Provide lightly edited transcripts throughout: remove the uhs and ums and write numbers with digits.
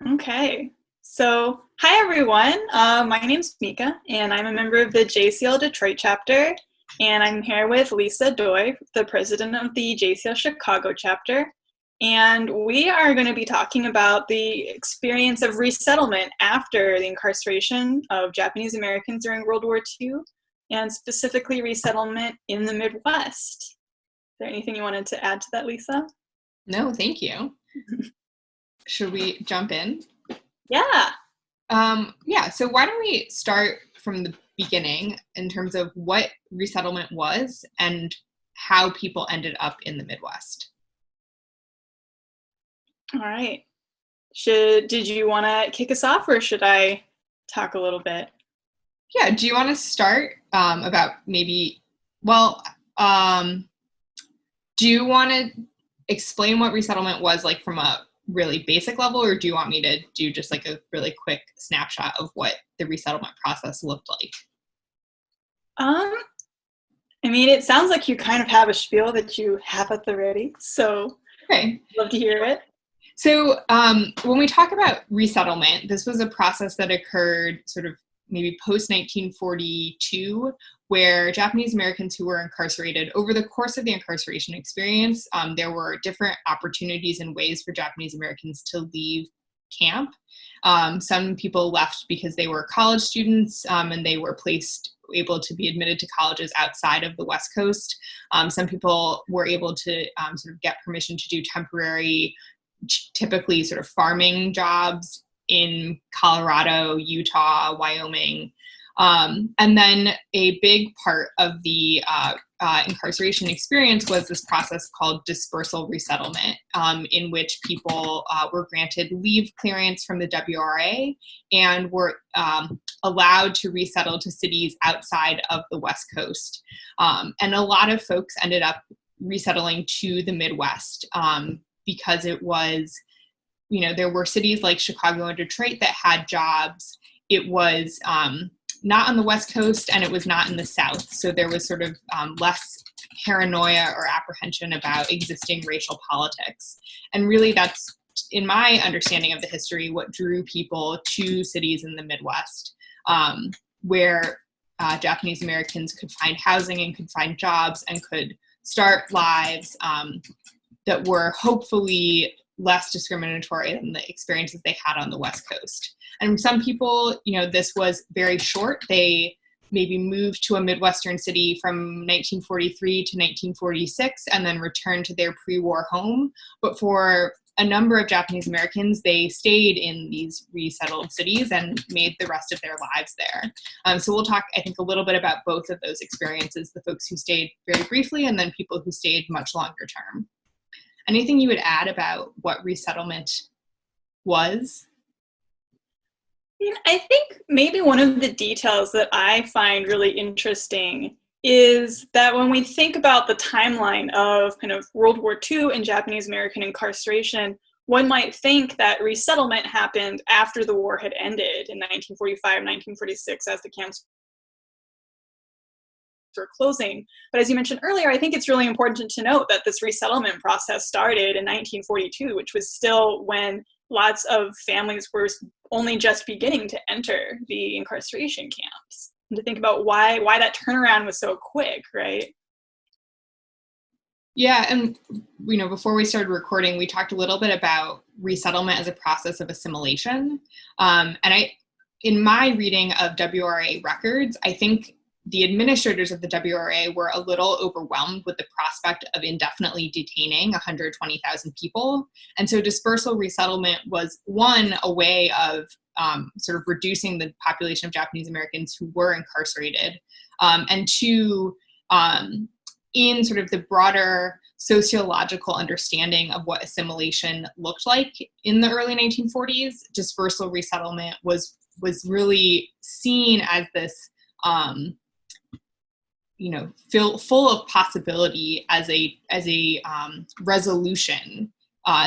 Okay. So, hi everyone. My name's Mika, and I'm a member of the JCL Detroit chapter. And I'm here with Lisa Doi, the president of the JCL Chicago chapter. And we are going to be talking about the experience of resettlement after the incarceration of Japanese Americans during World War II, and specifically resettlement in the Midwest. Is there anything you wanted to add to that, Lisa? No, thank you. Should we jump in? Yeah. Yeah, so why don't we start from the beginning in terms of what resettlement was and how people ended up in the Midwest. All right. Did you want to kick us off, or should I talk a little bit? Yeah, do you want to start about um, do you want to explain what resettlement was like from a really basic level, or do you want me to do just like a really quick snapshot of what the resettlement process looked like? Um, I mean, it sounds like you kind of have a spiel that you have at the ready, so Okay. I'd love to hear it. So when we talk about resettlement, this was a process that occurred sort of maybe post 1942, where Japanese Americans who were incarcerated over the course of the incarceration experience, there were different opportunities and ways for Japanese Americans to leave camp. Some people left because they were college students and they were able to be admitted to colleges outside of the West Coast. Some people were able to sort of get permission to do temporary, typically sort of farming jobs in Colorado, Utah, Wyoming. And then a big part of the incarceration experience was this process called dispersal resettlement, in which people were granted leave clearance from the WRA and were allowed to resettle to cities outside of the West Coast. And a lot of folks ended up resettling to the Midwest because it was, there were cities like Chicago and Detroit that had jobs. It was not on the West Coast, and it was not in the South. So there was sort of less paranoia or apprehension about existing racial politics. And really that's, in my understanding of the history, what drew people to cities in the Midwest, where Japanese Americans could find housing and could find jobs and could start lives that were hopefully less discriminatory than the experiences they had on the West Coast. And some people, this was very short. They maybe moved to a Midwestern city from 1943 to 1946 and then returned to their pre-war home. But for a number of Japanese Americans, they stayed in these resettled cities and made the rest of their lives there. So we'll talk, I think, a little bit about both of those experiences, the folks who stayed very briefly and then people who stayed much longer term. Anything you would add about what resettlement was? I think maybe one of the details that I find really interesting is that when we think about the timeline of kind of World War II and Japanese American incarceration, one might think that resettlement happened after the war had ended in 1945, 1946, as the camps were closing. But as you mentioned earlier, I think it's really important to note that this resettlement process started in 1942, which was still when lots of families were only just beginning to enter the incarceration camps. And to think about why that turnaround was so quick, right? Yeah, and before we started recording, we talked a little bit about resettlement as a process of assimilation. In my reading of WRA records, I think the administrators of the WRA were a little overwhelmed with the prospect of indefinitely detaining 120,000 people. And so dispersal resettlement was, one, a way of sort of reducing the population of Japanese Americans who were incarcerated, and two, in sort of the broader sociological understanding of what assimilation looked like in the early 1940s, dispersal resettlement was really seen as this full of possibility as a resolution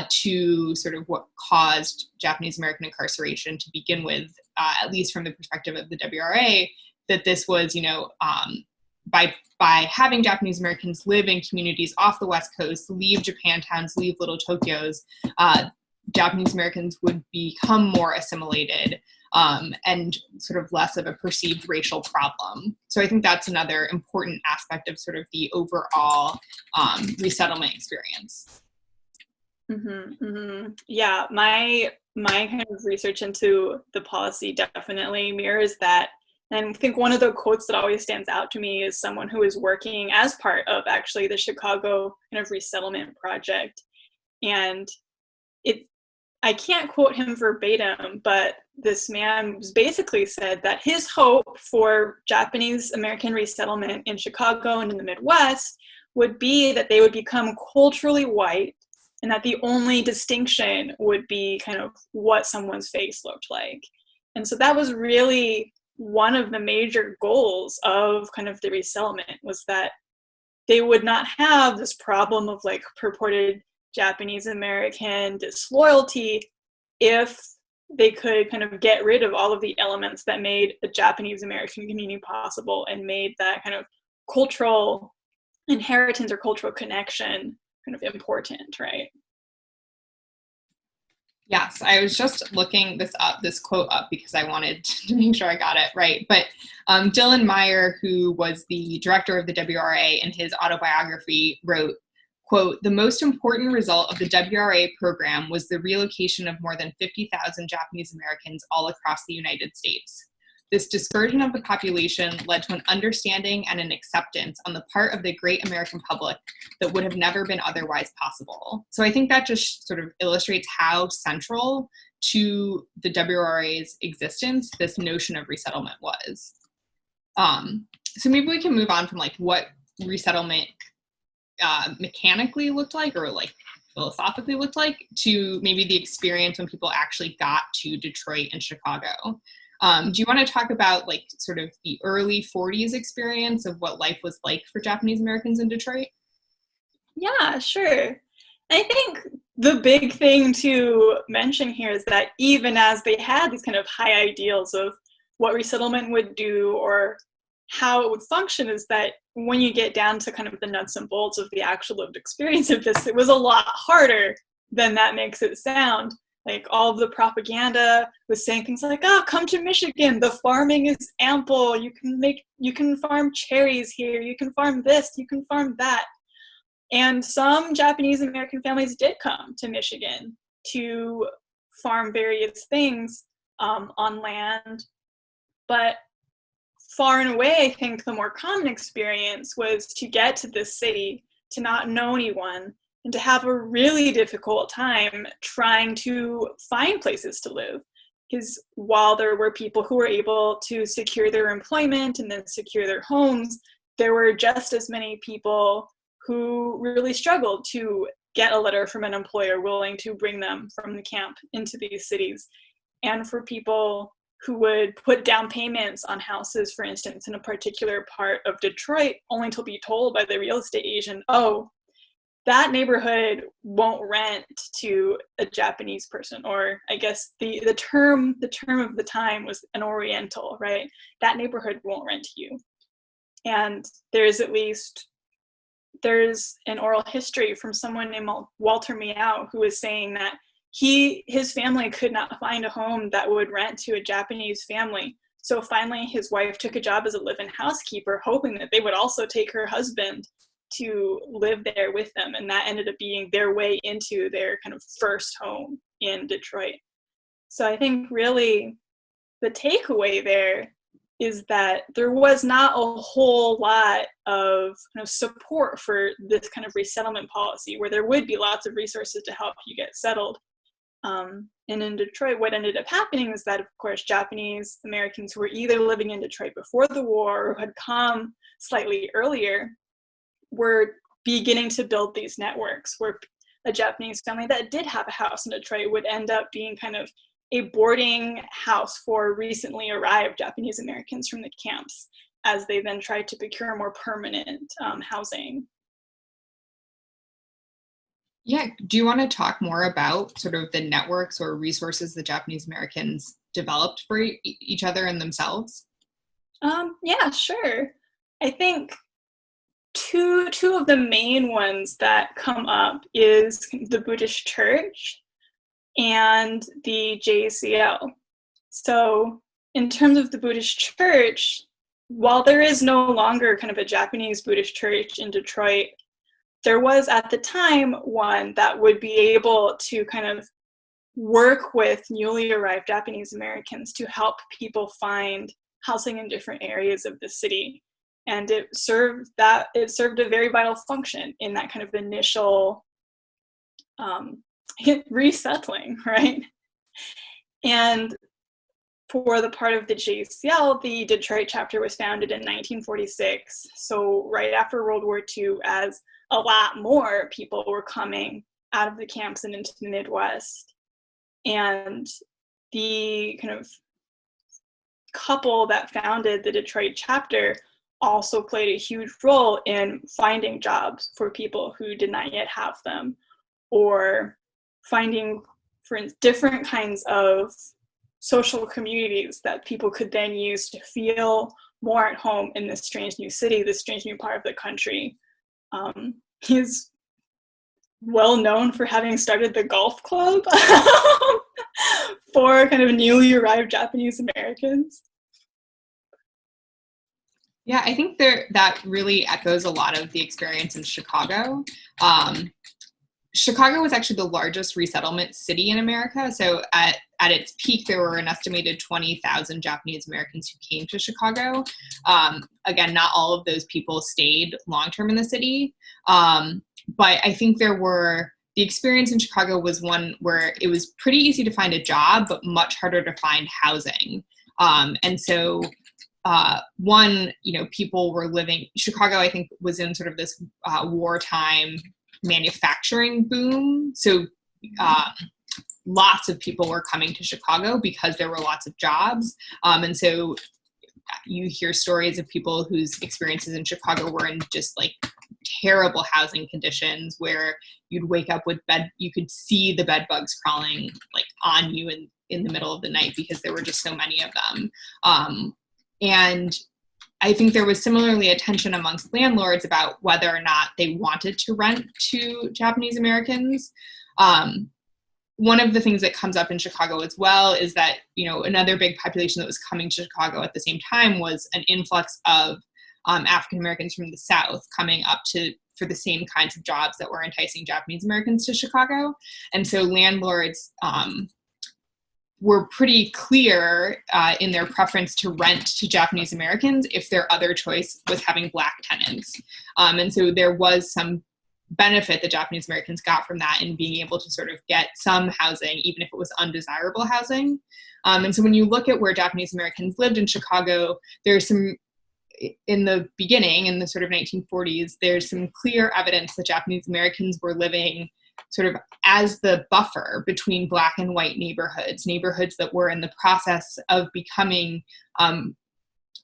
to sort of what caused Japanese American incarceration to begin with, at least from the perspective of the WRA, that this was, by having Japanese Americans live in communities off the West Coast, leave Japantowns, leave little Tokyos, Japanese Americans would become more assimilated and sort of less of a perceived racial problem. So I think that's another important aspect of sort of the overall resettlement experience. Mm-hmm, mm-hmm. Yeah, my kind of research into the policy definitely mirrors that. And I think one of the quotes that always stands out to me is someone who is working as part of actually the Chicago kind of resettlement project. And it I can't quote him verbatim, but this man basically said that his hope for Japanese American resettlement in Chicago and in the Midwest would be that they would become culturally white, and that the only distinction would be kind of what someone's face looked like. And so that was really one of the major goals of kind of the resettlement, was that they would not have this problem of like purported Japanese American disloyalty if they could kind of get rid of all of the elements that made a Japanese American community possible and made that kind of cultural inheritance or cultural connection kind of important, right? Yes, I was just looking this quote up because I wanted to make sure I got it right. But Dylan Meyer, who was the director of the WRA, in his autobiography wrote, quote, "The most important result of the WRA program was the relocation of more than 50,000 Japanese Americans all across the United States. This dispersion of the population led to an understanding and an acceptance on the part of the great American public that would have never been otherwise possible." So I think that just sort of illustrates how central to the WRA's existence this notion of resettlement was. So maybe we can move on from like what resettlement mechanically looked like, or like philosophically looked like, to maybe the experience when people actually got to Detroit and Chicago. Do you want to talk about like sort of the early 40s experience of what life was like for Japanese Americans in Detroit? Yeah, sure. I think the big thing to mention here is that even as they had these kind of high ideals of what resettlement would do or how it would function, is that when you get down to kind of the nuts and bolts of the actual lived experience of this, it was a lot harder than that makes it sound. Like all of the propaganda was saying things like, "Oh, come to Michigan. The farming is ample. You can farm cherries here. You can farm this. You can farm that." And some Japanese American families did come to Michigan to farm various things on land. But far and away, I think the more common experience was to get to this city, to not know anyone, and to have a really difficult time trying to find places to live. Because while there were people who were able to secure their employment and then secure their homes, there were just as many people who really struggled to get a letter from an employer willing to bring them from the camp into these cities. And for people who would put down payments on houses, for instance, in a particular part of Detroit, only to be told by the real estate agent, "Oh, that neighborhood won't rent to a Japanese person," or I guess the term of the time was an Oriental, right? "That neighborhood won't rent to you." And there's an oral history from someone named Walter Miao, who was saying that his family could not find a home that would rent to a Japanese family. So finally his wife took a job as a live-in housekeeper, hoping that they would also take her husband to live there with them. And that ended up being their way into their kind of first home in Detroit. So I think really the takeaway there is that there was not a whole lot of kind of support for this kind of resettlement policy, where there would be lots of resources to help you get settled. And in Detroit, what ended up happening is that, of course, Japanese Americans who were either living in Detroit before the war or had come slightly earlier were beginning to build these networks, where a Japanese family that did have a house in Detroit would end up being kind of a boarding house for recently arrived Japanese Americans from the camps, as they then tried to procure more permanent housing. Yeah, do you want to talk more about sort of the networks or resources the Japanese Americans developed for each other and themselves? Yeah, sure. I think two of the main ones that come up is the Buddhist church. and the JCL. So in terms of the Buddhist church, while there is no longer kind of a Japanese Buddhist church in Detroit, there was at the time one that would be able to kind of work with newly arrived Japanese Americans to help people find housing in different areas of the city. And it served a very vital function in that kind of initial resettling, right? And for the part of the JCL, the Detroit chapter was founded in 1946. So right after World War II, as a lot more people were coming out of the camps and into the Midwest. And the kind of couple that founded the Detroit chapter also played a huge role in finding jobs for people who did not yet have them, or finding, for instance, different kinds of social communities that people could then use to feel more at home in this strange new city, this strange new part of the country. He's well known for having started the golf club for kind of newly arrived Japanese Americans. Yeah, I think that really echoes a lot of the experience in Chicago. Chicago was actually the largest resettlement city in America. So at its peak, there were an estimated 20,000 Japanese Americans who came to Chicago. Again, not all of those people stayed long-term in the city. But I think the experience in Chicago was one where it was pretty easy to find a job, but much harder to find housing. And so people were living, Chicago, I think, was in sort of this wartime manufacturing boom. So lots of people were coming to Chicago because there were lots of jobs. And so you hear stories of people whose experiences in Chicago were in just like terrible housing conditions, where you'd wake up with you could see the bed bugs crawling like on you in the middle of the night because there were just so many of them. And I think there was similarly a tension amongst landlords about whether or not they wanted to rent to Japanese Americans. One of the things that comes up in Chicago as well is that, another big population that was coming to Chicago at the same time was an influx of African Americans from the South coming up for the same kinds of jobs that were enticing Japanese Americans to Chicago. And so landlords were pretty clear in their preference to rent to Japanese Americans if their other choice was having Black tenants. And so there was some benefit that Japanese Americans got from that in being able to sort of get some housing, even if it was undesirable housing. And so when you look at where Japanese Americans lived in Chicago, there's some, in the beginning, in the sort of 1940s, there's some clear evidence that Japanese Americans were living sort of as the buffer between Black and white neighborhoods that were in the process of becoming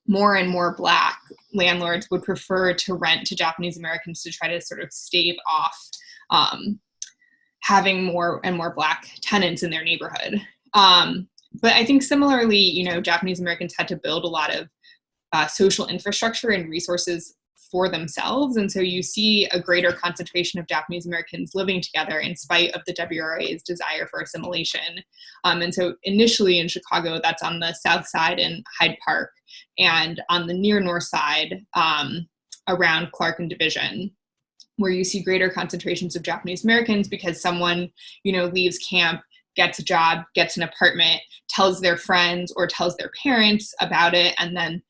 more and more Black. Landlords would prefer to rent to Japanese Americans to try to sort of stave off having more and more Black tenants in their neighborhood. But I think similarly, Japanese Americans had to build a lot of social infrastructure and resources for themselves. And so you see a greater concentration of Japanese Americans living together in spite of the WRA's desire for assimilation. And so initially in Chicago, that's on the south side in Hyde Park, and on the near north side around Clark and Division, where you see greater concentrations of Japanese Americans because someone, leaves camp, gets a job, gets an apartment, tells their friends or tells their parents about it, and then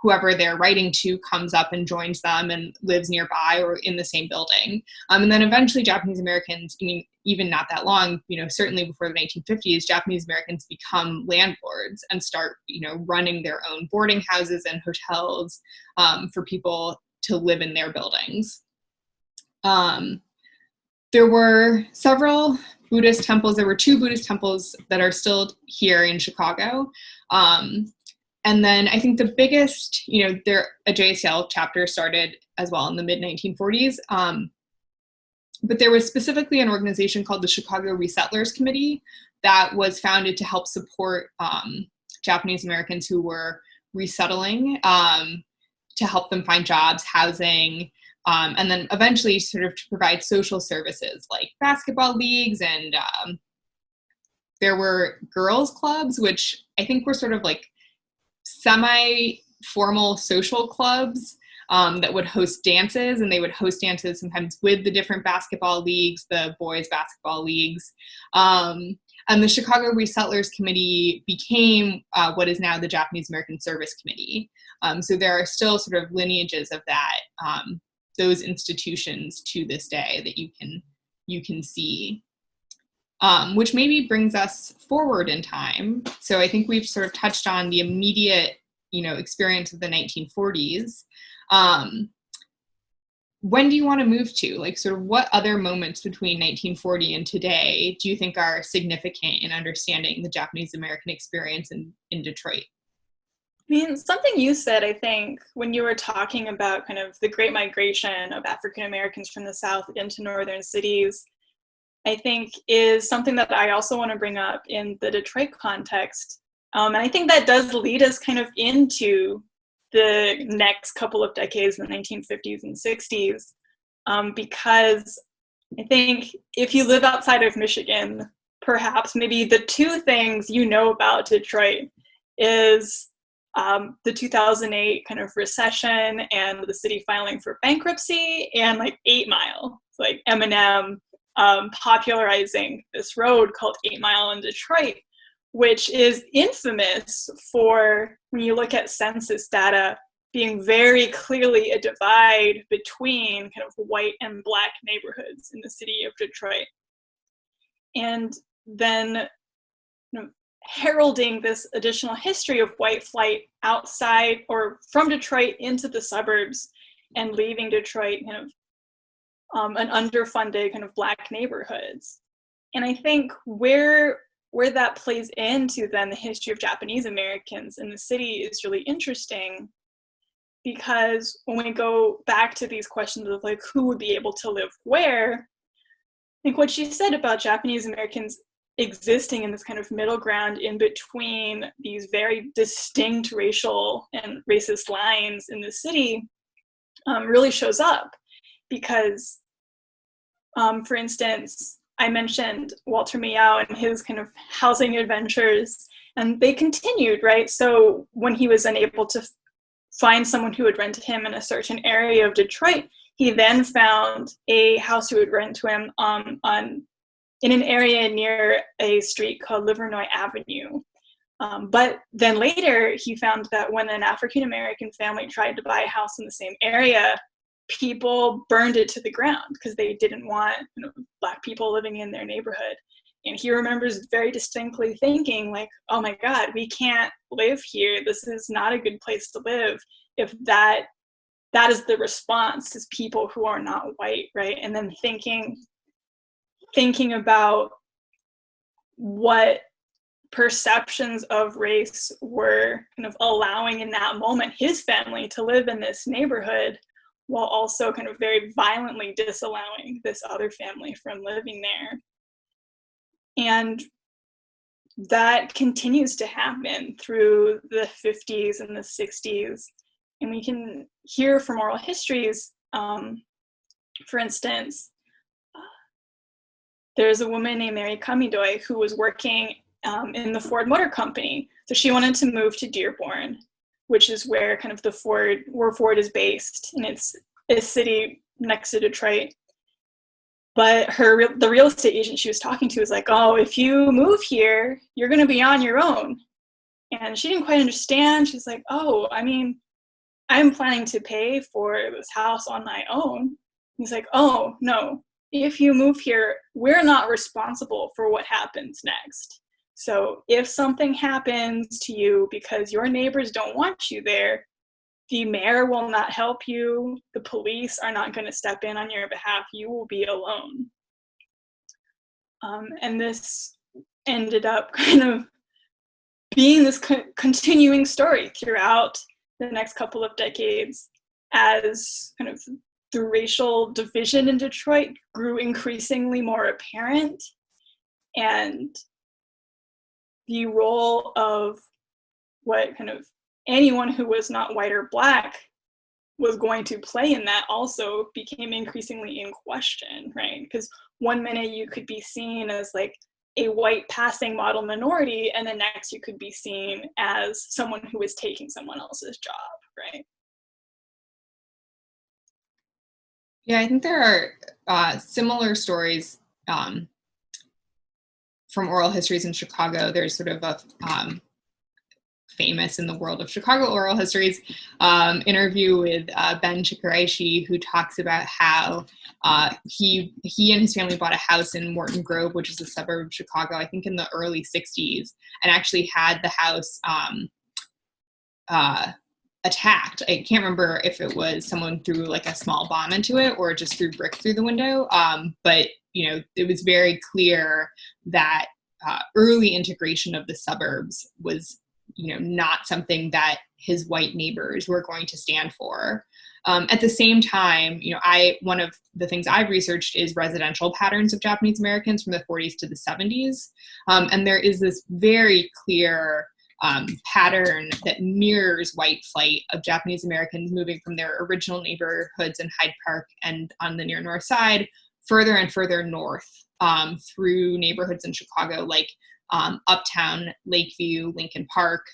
whoever they're writing to comes up and joins them and lives nearby or in the same building. And then eventually Japanese Americans, even not that long, certainly before the 1950s, Japanese Americans become landlords and start, running their own boarding houses and hotels for people to live in their buildings. There were several Buddhist temples. There were 2 Buddhist temples that are still here in Chicago. And then I think the biggest, a JSL chapter started as well in the mid-1940s. But there was specifically an organization called the Chicago Resettlers Committee that was founded to help support Japanese Americans who were resettling, to help them find jobs, housing, and then eventually sort of to provide social services like basketball leagues and there were girls' clubs, which I think were sort of like semi-formal social clubs that would host dances, and they would host dances sometimes with the different basketball leagues, the boys' basketball leagues. And the Chicago Resettlers Committee became what is now the Japanese American Service Committee. So there are still sort of lineages of that, those institutions to this day that you can see, which maybe brings us forward in time. So I think we've sort of touched on the immediate, experience of the 1940s. When do you want to move to? Like, sort of what other moments between 1940 and today do you think are significant in understanding the Japanese American experience in Detroit? I mean, something you said, I think, when you were talking about kind of the great migration of African Americans from the South into northern cities, I think is something that I also want to bring up in the Detroit context. And I think that does lead us kind of into the next couple of decades, the 1950s and 60s, because I think if you live outside of Michigan, perhaps maybe the two things you know about Detroit is the 2008 kind of recession and the city filing for bankruptcy, and like 8 Mile, like Eminem popularizing this road called 8 Mile in Detroit, which is infamous for, when you look at census data, being very clearly a divide between kind of white and black neighborhoods in the city of Detroit. And then heralding this additional history of white flight outside or from Detroit into the suburbs and leaving Detroit kind of an underfunded kind of black neighborhoods. And I think where that plays into then the history of Japanese Americans in the city is really interesting, because when we go back to these questions of like who would be able to live where, I think what she said about Japanese Americans existing in this kind of middle ground in between these very distinct racial and racist lines in the city really shows up. Because, for instance, I mentioned Walter Meow and his kind of housing adventures, and they continued, right? So when he was unable to find someone who would rent to him in a certain area of Detroit, he then found a house who would rent to him in an area near a street called Livernois Avenue. But then later, he found that when an African-American family tried to buy a house in the same area, people burned it to the ground because they didn't want Black people living in their neighborhood. And he remembers very distinctly thinking like, oh my God, we can't live here. This is not a good place to live if that is the response to people who are not white, right? And then thinking about what perceptions of race were kind of allowing in that moment his family to live in this neighborhood, while also kind of very violently disallowing this other family from living there. And that continues to happen through the 50s and the 60s. And we can hear from oral histories, for instance, there's a woman named Mary Kamidoy who was working in the Ford Motor Company. So she wanted to move to Dearborn, which is where kind of where Ford is based, and it's a city next to Detroit. But the real estate agent she was talking to was like, oh, if you move here, you're going to be on your own. And she didn't quite understand. She's like, oh, I mean, I'm planning to pay for this house on my own. He's like, oh, no, if you move here, we're not responsible for what happens next. So if something happens to you because your neighbors don't want you there, the mayor will not help you. The police are not going to step in on your behalf. You will be alone. And this ended up kind of being this continuing story throughout the next couple of decades as kind of the racial division in Detroit grew increasingly more apparent, and the role of what kind of anyone who was not white or Black was going to play in that also became increasingly in question, right? Because one minute you could be seen as like a white passing model minority, and the next you could be seen as someone who is taking someone else's job, right? Yeah, I think there are similar stories from oral histories in Chicago. There's sort of a famous in the world of Chicago oral histories interview with Ben Chikaraishi, who talks about how he and his family bought a house in Morton Grove, which is a suburb of Chicago, I think in the early 60s, and actually had the house attacked. I can't remember if it was someone threw like a small bomb into it or just threw brick through the window. But, you know, it was very clear that early integration of the suburbs was, you know, not something that his white neighbors were going to stand for. At the same time, you know, one of the things I've researched is residential patterns of Japanese Americans from the 40s to the 70s. And there is this very clear pattern that mirrors white flight of Japanese Americans moving from their original neighborhoods in Hyde Park and on the near north side further and further north through neighborhoods in Chicago like Uptown, Lakeview, Lincoln Park,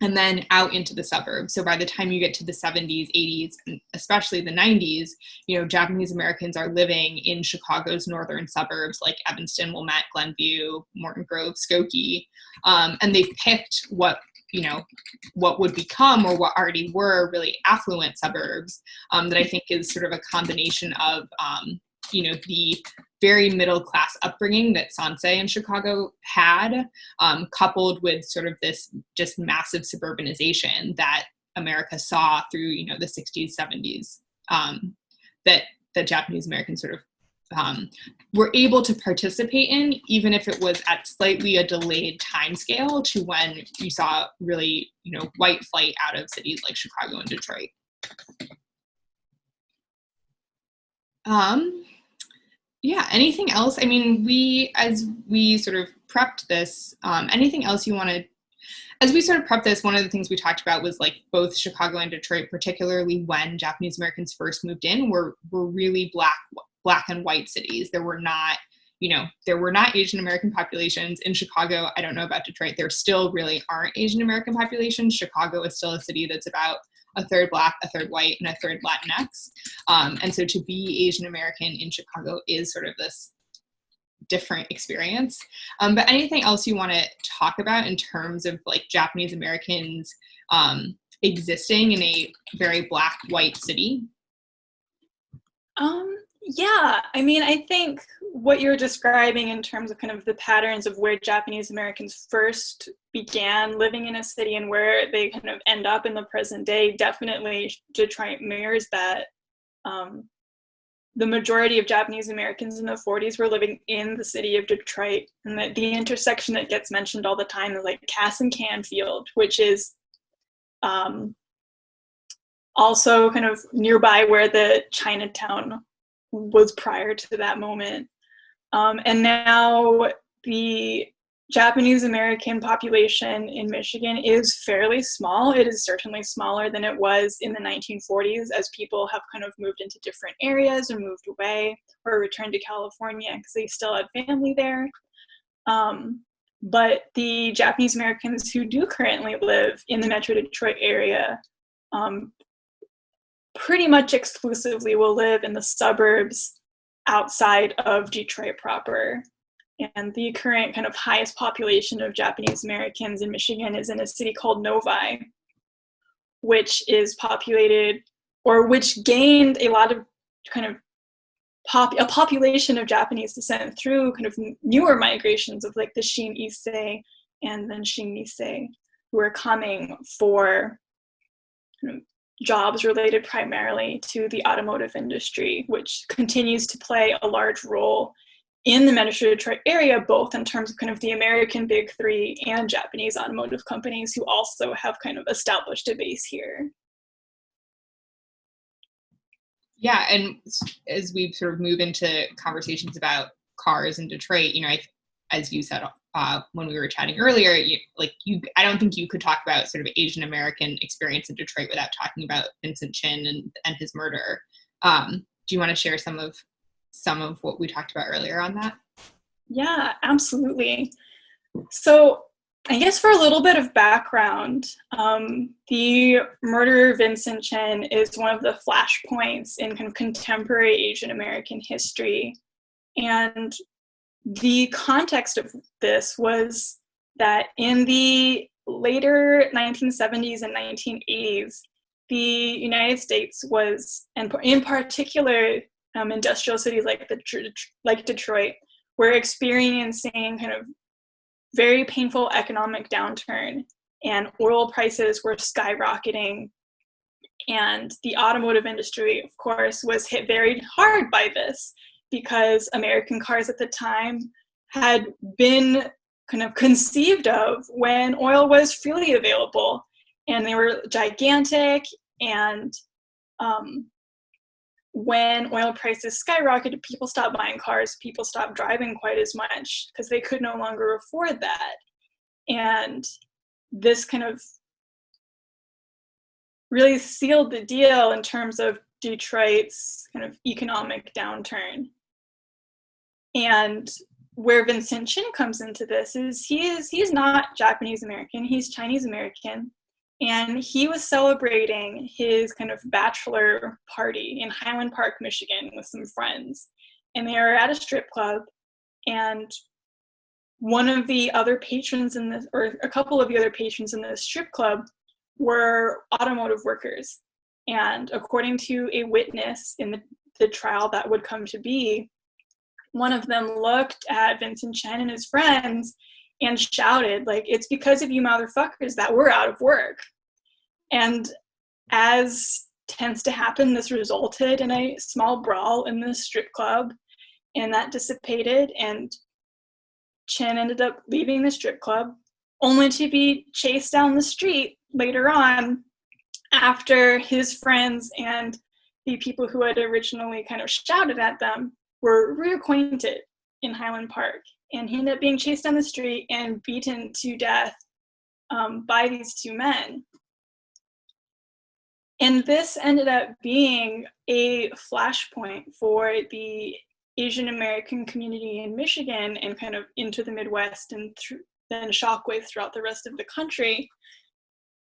and then out into the suburbs. So by the time you get to the 70s, 80s, and especially the 90s, you know, Japanese Americans are living in Chicago's northern suburbs like Evanston, Wilmette, Glenview, Morton Grove, Skokie, and they've picked what would become or what already were really affluent suburbs that I think is sort of a combination of you know, the very middle class upbringing that Sansei in Chicago had, coupled with sort of this just massive suburbanization that America saw through, you know, the 60s, 70s, that Japanese Americans sort of were able to participate in, even if it was at slightly a delayed timescale to when you saw really, you know, white flight out of cities like Chicago and Detroit. Yeah, anything else? I mean, as we sort of prepped this, anything else you wanted, as we sort of prepped this, one of the things we talked about was like both Chicago and Detroit, particularly when Japanese Americans first moved in, were really black and white cities. There were not Asian American populations in Chicago. I don't know about Detroit. There still really aren't Asian American populations. Chicago is still a city that's about a third Black, a third white, and a third Latinx. And so to be Asian American in Chicago is sort of this different experience. But anything else you want to talk about in terms of like Japanese Americans existing in a very Black-white city? Yeah, I mean, I think what you're describing in terms of kind of the patterns of where Japanese Americans first began living in a city and where they kind of end up in the present day, definitely Detroit mirrors that. The majority of Japanese Americans in the 40s were living in the city of Detroit, and the intersection that gets mentioned all the time is like Cass and Canfield, which is also kind of nearby where the Chinatown was prior to that moment. And now the Japanese American population in Michigan is fairly small. It is certainly smaller than it was in the 1940s as people have kind of moved into different areas or moved away or returned to California because they still had family there. But the Japanese Americans who do currently live in the Metro Detroit area pretty much exclusively will live in the suburbs outside of Detroit proper. And the current kind of highest population of Japanese Americans in Michigan is in a city called Novi, which is populated, or which gained a lot of kind of a population of Japanese descent through kind of newer migrations of like the Shin Issei and then Shin Nisei, who are coming for kind of jobs related primarily to the automotive industry, which continues to play a large role in the Metro Detroit area, both in terms of kind of the American Big Three and Japanese automotive companies who also have kind of established a base here. Yeah, and as we sort of move into conversations about cars in Detroit, you know, as you said when we were chatting earlier, I don't think you could talk about sort of Asian American experience in Detroit without talking about Vincent Chin and his murder. Do you want to share some of what we talked about earlier on that? Yeah, absolutely. So, I guess for a little bit of background, the murder of Vincent Chen is one of the flashpoints in kind of contemporary Asian American history. And the context of this was that in the later 1970s and 1980s, the United States was, and in particular, industrial cities like Detroit, were experiencing kind of very painful economic downturn, and oil prices were skyrocketing. And the automotive industry, of course, was hit very hard by this because American cars at the time had been kind of conceived of when oil was freely available. And they were gigantic. And when oil prices skyrocketed, people stopped buying cars, people stopped driving quite as much because they could no longer afford that. And this kind of really sealed the deal in terms of Detroit's kind of economic downturn. And where Vincent Chin comes into this is he's not Japanese American, he's Chinese American. And he was celebrating his kind of bachelor party in Highland Park, Michigan with some friends. And they were at a strip club, and one of the other patrons in this, or a couple of the other patrons in this strip club, were automotive workers. And according to a witness in the trial that would come to be, one of them looked at Vincent Chen and his friends and shouted, like, "It's because of you motherfuckers that we're out of work." And as tends to happen, this resulted in a small brawl in the strip club, and that dissipated, and Chen ended up leaving the strip club, only to be chased down the street later on after his friends and the people who had originally kind of shouted at them were reacquainted in Highland Park. And he ended up being chased down the street and beaten to death by these two men. And this ended up being a flashpoint for the Asian American community in Michigan and kind of into the Midwest and then shockwaves throughout the rest of the country,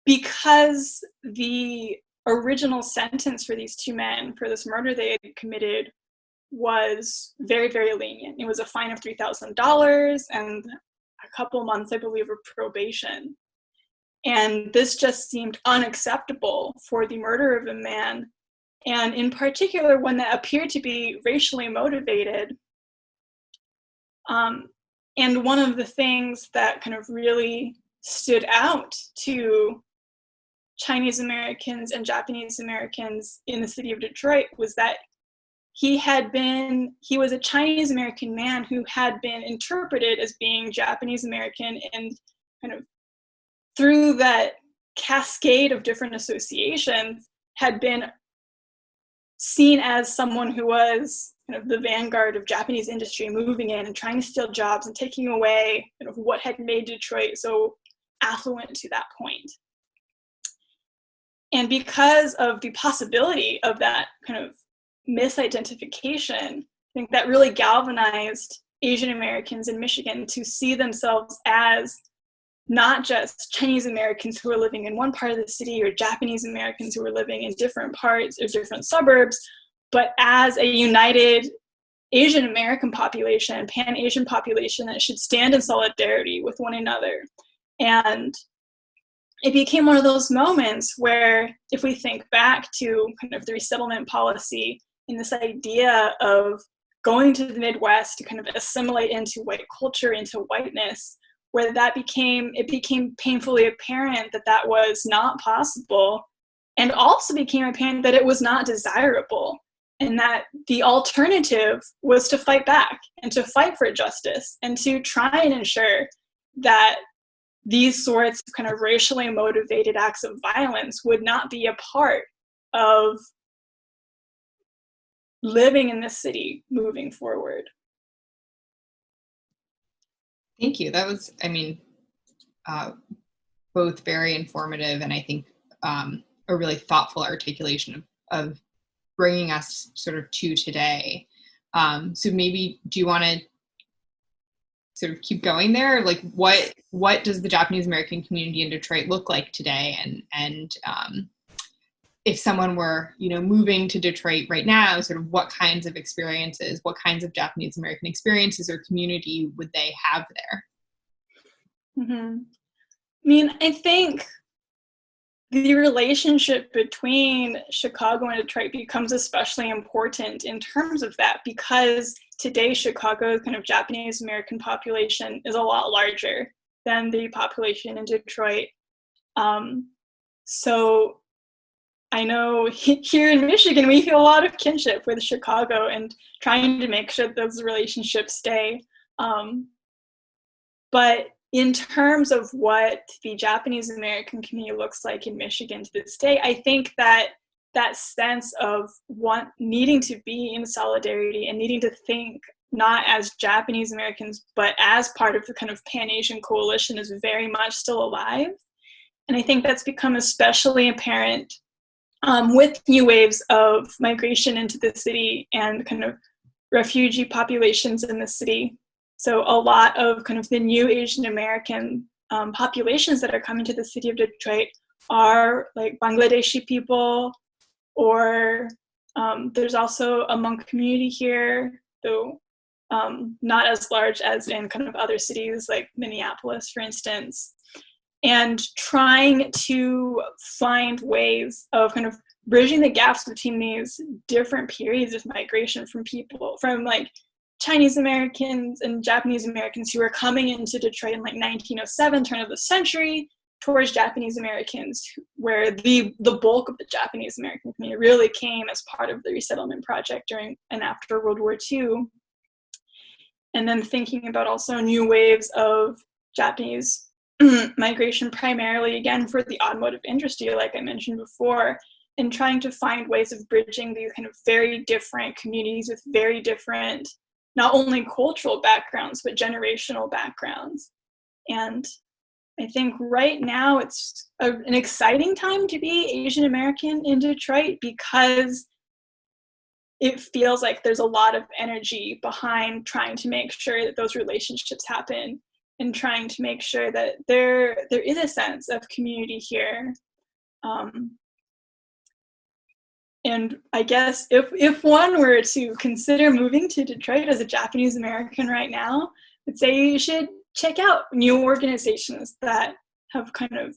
because the original sentence for these two men for this murder they had committed was very, very lenient. It was a fine of $3,000 and a couple months, I believe, of probation. And this just seemed unacceptable for the murder of a man, and in particular one that appeared to be racially motivated. And one of the things that kind of really stood out to Chinese Americans and Japanese Americans in the city of Detroit was that he was a Chinese American man who had been interpreted as being Japanese American, and kind of through that cascade of different associations had been seen as someone who was kind of the vanguard of Japanese industry, moving in and trying to steal jobs and taking away kind of what had made Detroit so affluent to that point. And because of the possibility of that kind of misidentification, I think that really galvanized Asian Americans in Michigan to see themselves as not just Chinese Americans who are living in one part of the city or Japanese Americans who are living in different parts or different suburbs, but as a united Asian American population, Pan-Asian population that should stand in solidarity with one another. And it became one of those moments where, if we think back to kind of the resettlement policy and this idea of going to the Midwest to kind of assimilate into white culture, into whiteness, where it became painfully apparent that that was not possible, and also became apparent that it was not desirable, and that the alternative was to fight back and to fight for justice and to try and ensure that these sorts of kind of racially motivated acts of violence would not be a part of living in this city moving forward. Thank you. That was, both very informative and I think a really thoughtful articulation of bringing us sort of to today. So maybe, do you want to sort of keep going there? Like what does the Japanese American community in Detroit look like today? And if someone were, moving to Detroit right now, sort of what kinds of experiences, what kinds of Japanese American experiences or community would they have there? Mm-hmm. I mean, I think the relationship between Chicago and Detroit becomes especially important in terms of that, because today Chicago's kind of Japanese American population is a lot larger than the population in Detroit. So I know here in Michigan, we feel a lot of kinship with Chicago and trying to make sure those relationships stay. But in terms of what the Japanese American community looks like in Michigan to this day, I think that sense of needing to be in solidarity and needing to think not as Japanese Americans, but as part of the kind of Pan-Asian coalition is very much still alive. And I think that's become especially apparent with new waves of migration into the city and kind of refugee populations in the city. So a lot of kind of the new Asian American populations that are coming to the city of Detroit are like Bangladeshi people, or there's also a Hmong community here, though not as large as in kind of other cities like Minneapolis, for instance. And trying to find ways of kind of bridging the gaps between these different periods of migration from people, from like Chinese Americans and Japanese Americans who were coming into Detroit in like 1907, turn of the century, towards Japanese Americans, where the bulk of the Japanese American community really came as part of the resettlement project during and after World War II. And then thinking about also new waves of Japanese migration, primarily again for the automotive industry, like I mentioned before, and trying to find ways of bridging these kind of very different communities with very different, not only cultural backgrounds, but generational backgrounds. And I think right now it's an exciting time to be Asian American in Detroit, because it feels like there's a lot of energy behind trying to make sure that those relationships happen and trying to make sure that there is a sense of community here. And I guess if one were to consider moving to Detroit as a Japanese American right now, I'd say you should check out new organizations that have kind of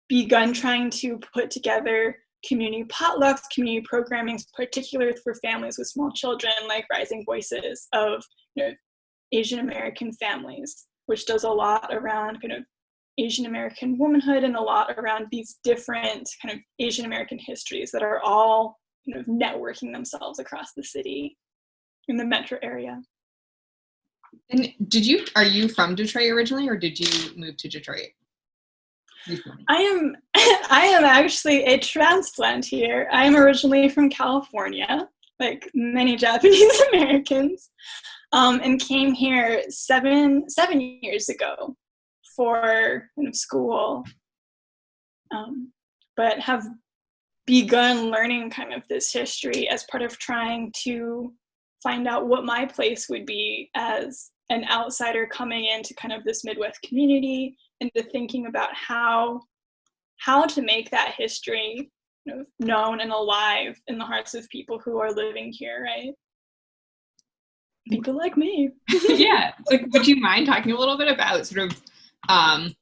begun trying to put together community potlucks, community programming, particularly for families with small children, like Rising Voices of Asian American families, which does a lot around kind of Asian American womanhood and a lot around these different kind of Asian American histories that are all networking themselves across the city in the metro area. And are you from Detroit originally, or did you move to Detroit recently? I am actually a transplant here. I am originally from California, like many Japanese Americans, and came here seven years ago for school, but have begun learning kind of this history as part of trying to find out what my place would be as an outsider coming into kind of this Midwest community, and to thinking about how to make that history known and alive in the hearts of people who are living here, right? People like me. Yeah. Like, would you mind talking a little bit about sort of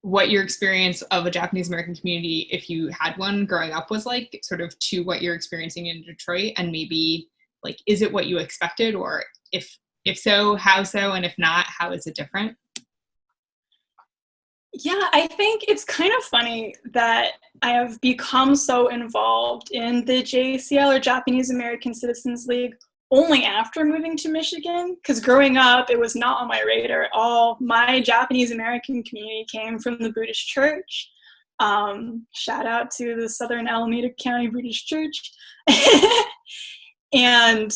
what your experience of a Japanese American community, if you had one growing up, was like, sort of to what you're experiencing in Detroit, and maybe like, is it what you expected, or if so, how so, and if not, how is it different? Yeah, I think it's kind of funny that I have become so involved in the JACL, or Japanese American Citizens League, only after moving to Michigan, because growing up, it was not on my radar at all. My Japanese American community came from the Buddhist church. Shout out to the Southern Alameda County Buddhist Church. And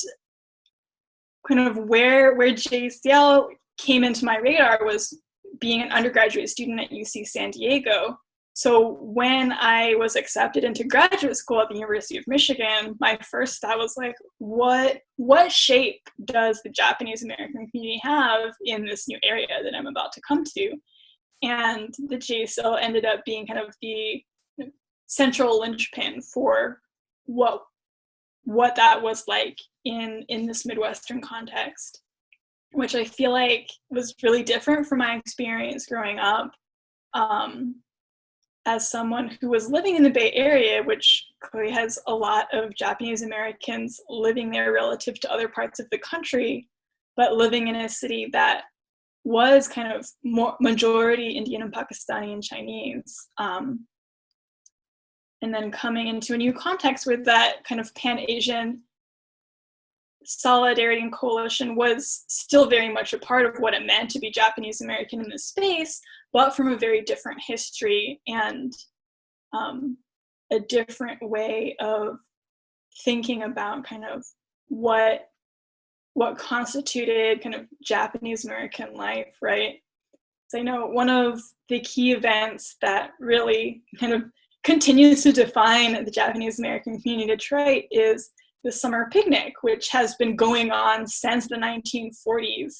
kind of where JCL came into my radar was being an undergraduate student at UC San Diego. So when I was accepted into graduate school at the University of Michigan, my first thought was like, what shape does the Japanese American community have in this new area that I'm about to come to? And the JSL ended up being kind of the central linchpin for what that was like in this Midwestern context, which I feel like was really different from my experience growing up. As someone who was living in the Bay Area, which clearly has a lot of Japanese Americans living there relative to other parts of the country, but living in a city that was kind of more majority Indian and Pakistani and Chinese. And then coming into a new context where that kind of Pan-Asian solidarity and coalition was still very much a part of what it meant to be Japanese American in this space, but from a very different history and a different way of thinking about kind of what constituted kind of Japanese American life, right? So I know one of the key events that really kind of continues to define the Japanese American community in Detroit is the summer picnic, which has been going on since the 1940s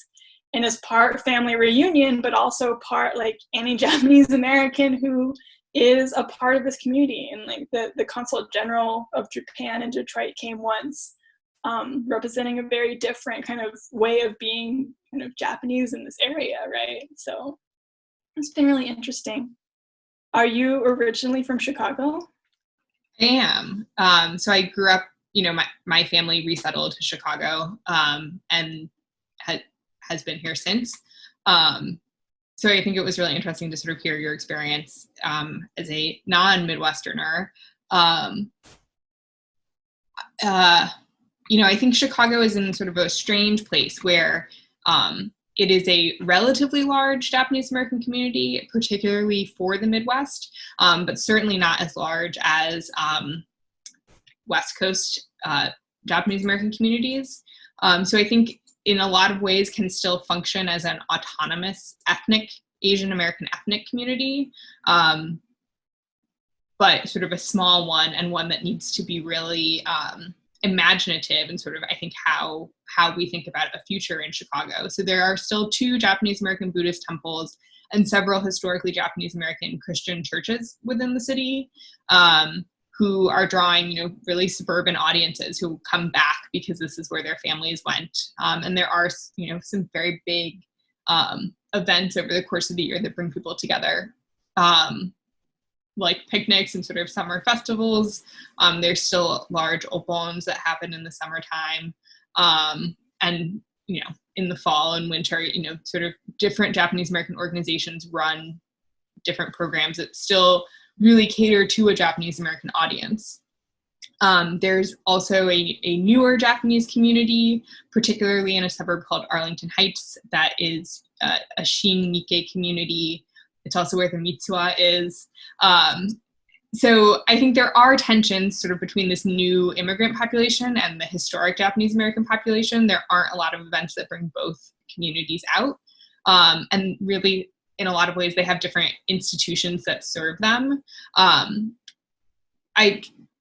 and is part family reunion, but also part like any Japanese American who is a part of this community. And like the Consul General of Japan in Detroit came once, representing a very different kind of way of being kind of Japanese in this area, right? So it's been really interesting. Are you originally from Chicago? I am. So I grew up, my family resettled to Chicago and has been here since. So I think it was really interesting to sort of hear your experience as a non-Midwesterner. I think Chicago is in sort of a strange place where it is a relatively large Japanese American community, particularly for the Midwest, but certainly not as large as West Coast Japanese American communities. So I think in a lot of ways can still function as an autonomous Asian American ethnic community, but sort of a small one and one that needs to be really imaginative and sort of, I think, how we think about a future in Chicago. So there are still 2 Japanese American Buddhist temples and several historically Japanese American Christian churches within the city, who are drawing, really suburban audiences who come back because this is where their families went. And there are, some very big events over the course of the year that bring people together, like picnics and sort of summer festivals. There's still large oppons that happen in the summertime. And, in the fall and winter, sort of different Japanese American organizations run different programs that still really cater to a Japanese American audience. There's also a newer Japanese community, particularly in a suburb called Arlington Heights, that is a Shin Nikkei community. It's also where the Mitsuwa is. So I think there are tensions sort of between this new immigrant population and the historic Japanese American population. There aren't a lot of events that bring both communities out. And really, in a lot of ways, they have different institutions that serve them.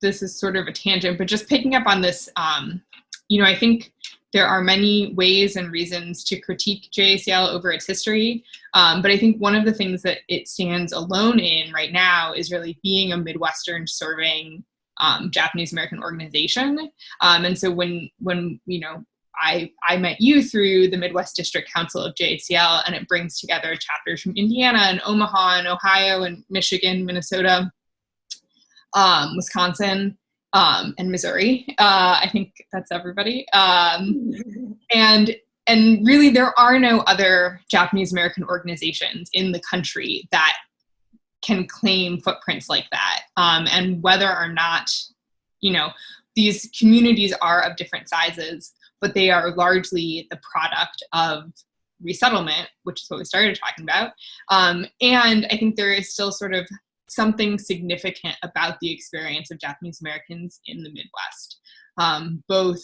This is sort of a tangent, but just picking up on this, I think there are many ways and reasons to critique JACL over its history, but I think one of the things that it stands alone in right now is really being a Midwestern serving Japanese American organization. And so when I met you through the Midwest District Council of JACL, and it brings together chapters from Indiana and Omaha and Ohio and Michigan, Minnesota, Wisconsin, and Missouri. I think that's everybody. And really, there are no other Japanese American organizations in the country that can claim footprints like that. And whether or not, these communities are of different sizes, but they are largely the product of resettlement, which is what we started talking about. And I think there is still sort of something significant about the experience of Japanese Americans in the Midwest, both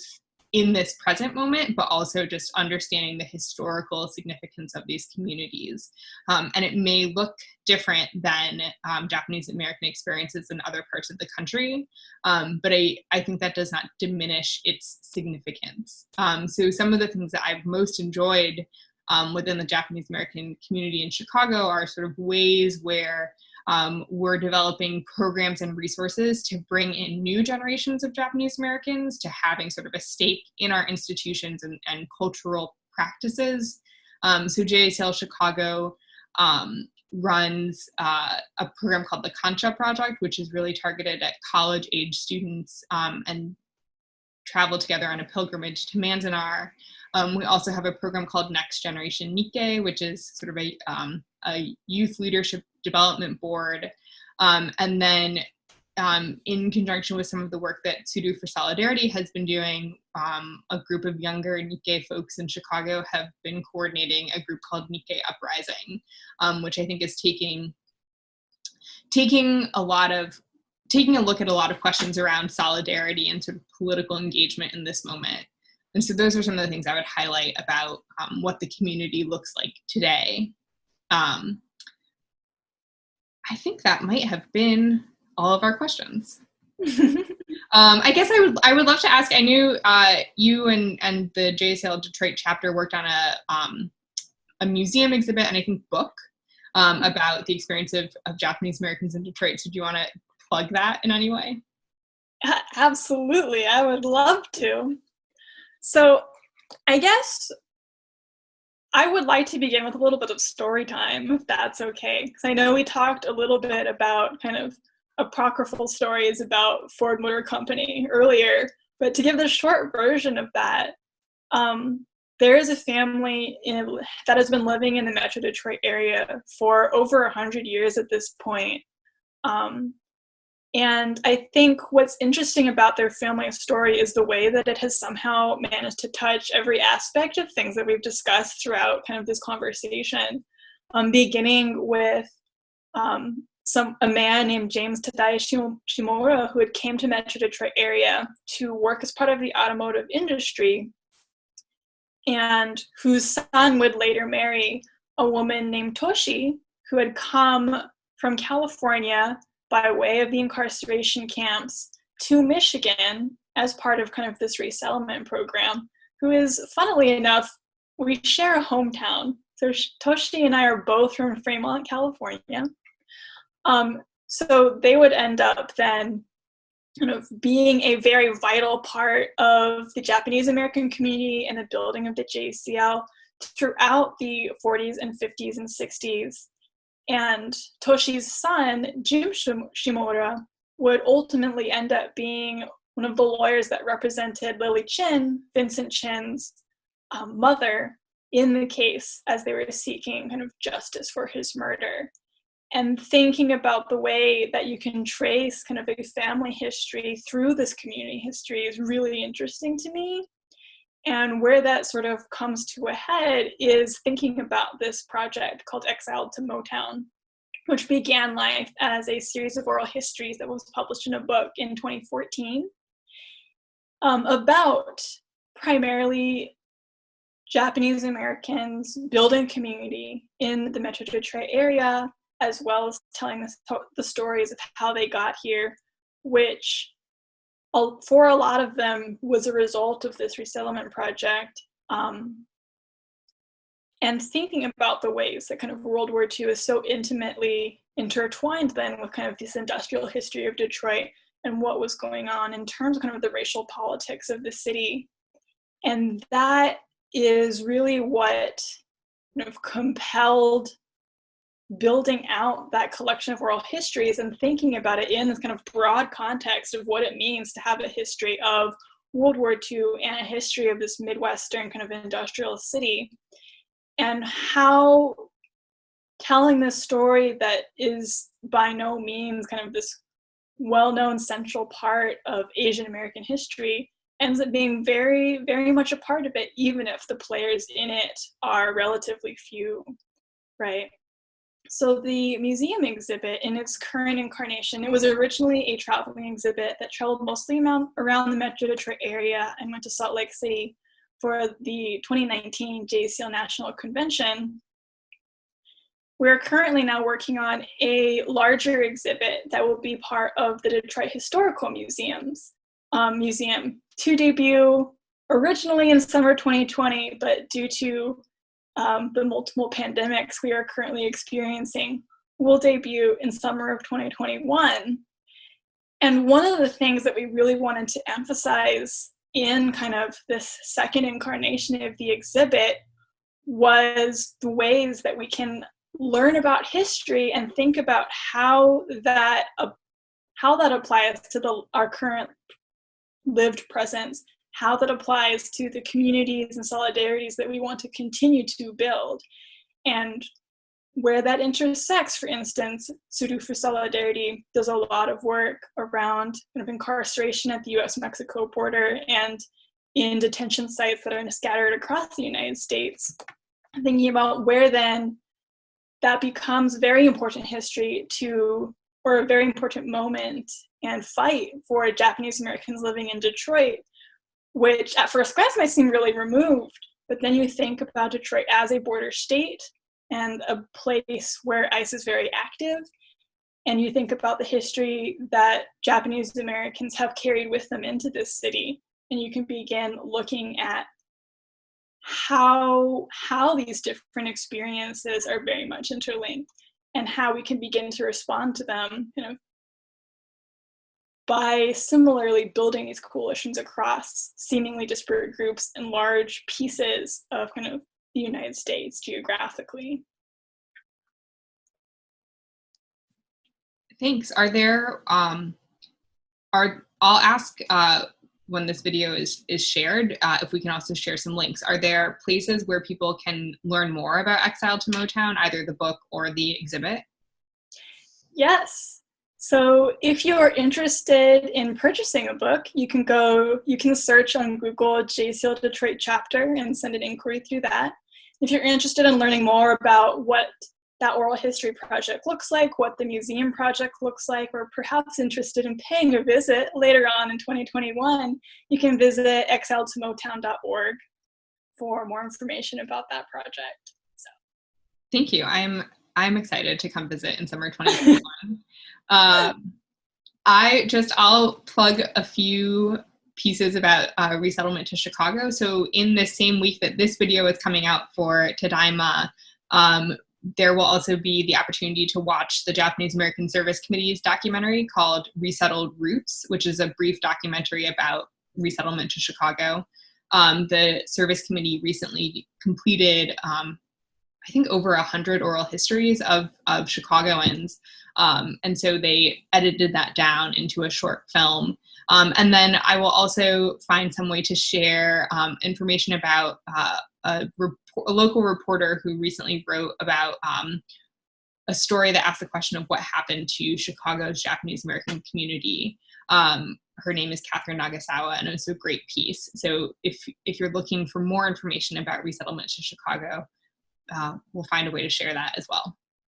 in this present moment, but also just understanding the historical significance of these communities. And it may look different than Japanese American experiences in other parts of the country, but I think that does not diminish its significance. So some of the things that I've most enjoyed within the Japanese American community in Chicago are sort of ways where we're developing programs and resources to bring in new generations of Japanese Americans to having sort of a stake in our institutions and cultural practices. So JACL Chicago runs a program called the Concha Project, which is really targeted at college-age students and travel together on a pilgrimage to Manzanar. We also have a program called Next Generation Nikkei, which is sort of a youth leadership development board. And then in conjunction with some of the work that Sudo for Solidarity has been doing, a group of younger Nikkei folks in Chicago have been coordinating a group called Nikkei Uprising, which I think is taking a look at a lot of questions around solidarity and sort of political engagement in this moment. And so those are some of the things I would highlight about what the community looks like today. I think that might have been all of our questions. I guess I would love to ask, I knew you and the JSL Detroit chapter worked on a museum exhibit and I think book about the experience of Japanese Americans in Detroit. So do you want to plug that in any way? Absolutely, I would love to. So I guess I would like to begin with a little bit of story time, if that's okay. Because I know we talked a little bit about kind of apocryphal stories about Ford Motor Company earlier, but to give the short version of that, there is a family that has been living in the Metro Detroit area for over 100 years at this point. And I think what's interesting about their family story is the way that it has somehow managed to touch every aspect of things that we've discussed throughout kind of this conversation. Beginning with a man named James Tadai Shimura, who had came to Metro Detroit area to work as part of the automotive industry, and whose son would later marry a woman named Toshi, who had come from California by way of the incarceration camps to Michigan as part of kind of this resettlement program, who is, funnily enough, we share a hometown. So Toshi and I are both from Fremont, California. So they would end up then kind of being a very vital part of the Japanese American community and the building of the JCL throughout the 40s and 50s and 60s. And Toshi's son, Jim Shimura, would ultimately end up being one of the lawyers that represented Lily Chin, Vincent Chin's mother, in the case as they were seeking kind of justice for his murder. And thinking about the way that you can trace kind of a family history through this community history is really interesting to me. And where that sort of comes to a head is thinking about this project called Exiled to Motown, which began life as a series of oral histories that was published in a book in 2014 about primarily Japanese Americans building community in the Metro Detroit area, as well as telling the stories of how they got here, which for a lot of them was a result of this resettlement project. And thinking about the ways that kind of World War II is so intimately intertwined then with kind of this industrial history of Detroit and what was going on in terms of kind of the racial politics of the city. And that is really what kind of compelled building out that collection of oral histories and thinking about it in this kind of broad context of what it means to have a history of World War II and a history of this Midwestern kind of industrial city, and how telling this story that is by no means kind of this well-known central part of Asian American history ends up being very, very much a part of it, even if the players in it are relatively few, right? So the museum exhibit in its current incarnation, it was originally a traveling exhibit that traveled mostly around the Metro Detroit area and went to Salt Lake City for the 2019 JCL National Convention. We're currently now working on a larger exhibit that will be part of the Detroit Historical Museum to debut originally in summer 2020, but due to the multiple pandemics we are currently experiencing, will debut in summer of 2021. And one of the things that we really wanted to emphasize in kind of this second incarnation of the exhibit was the ways that we can learn about history and think about how that applies to our current lived presence, how that applies to the communities and solidarities that we want to continue to build, and where that intersects. For instance, Sudo for Solidarity does a lot of work around kind of incarceration at the US-Mexico border and in detention sites that are scattered across the United States. Thinking about where then that becomes very important history or a very important moment and fight for Japanese Americans living in Detroit, which at first glance might seem really removed, but then you think about Detroit as a border state and a place where ICE is very active, and you think about the history that Japanese Americans have carried with them into this city, and you can begin looking at how these different experiences are very much interlinked and how we can begin to respond to them, by similarly building these coalitions across seemingly disparate groups and large pieces of kind of the United States geographically. Thanks. I'll ask when this video is shared, if we can also share some links. Are there places where people can learn more about Exile to Motown, either the book or the exhibit? Yes. So if you're interested in purchasing a book, you can search on Google JCL Detroit chapter and send an inquiry through that. If you're interested in learning more about what that oral history project looks like, what the museum project looks like, or perhaps interested in paying a visit later on in 2021, you can visit exiletomotown.org for more information about that project. So. Thank you. I'm excited to come visit in summer 2021. I'll plug a few pieces about resettlement to Chicago. So in the same week that this video is coming out for Tadaima, there will also be the opportunity to watch the Japanese American Service Committee's documentary called Resettled Roots, which is a brief documentary about resettlement to Chicago. The Service Committee recently completed, I think, over 100 oral histories of Chicagoans. And so they edited that down into a short film. And then I will also find some way to share information about a local reporter who recently wrote about a story that asked the question of what happened to Chicago's Japanese American community. Her name is Catherine Nagasawa, and it was a great piece. So if you're looking for more information about resettlement to Chicago, we'll find a way to share that as well.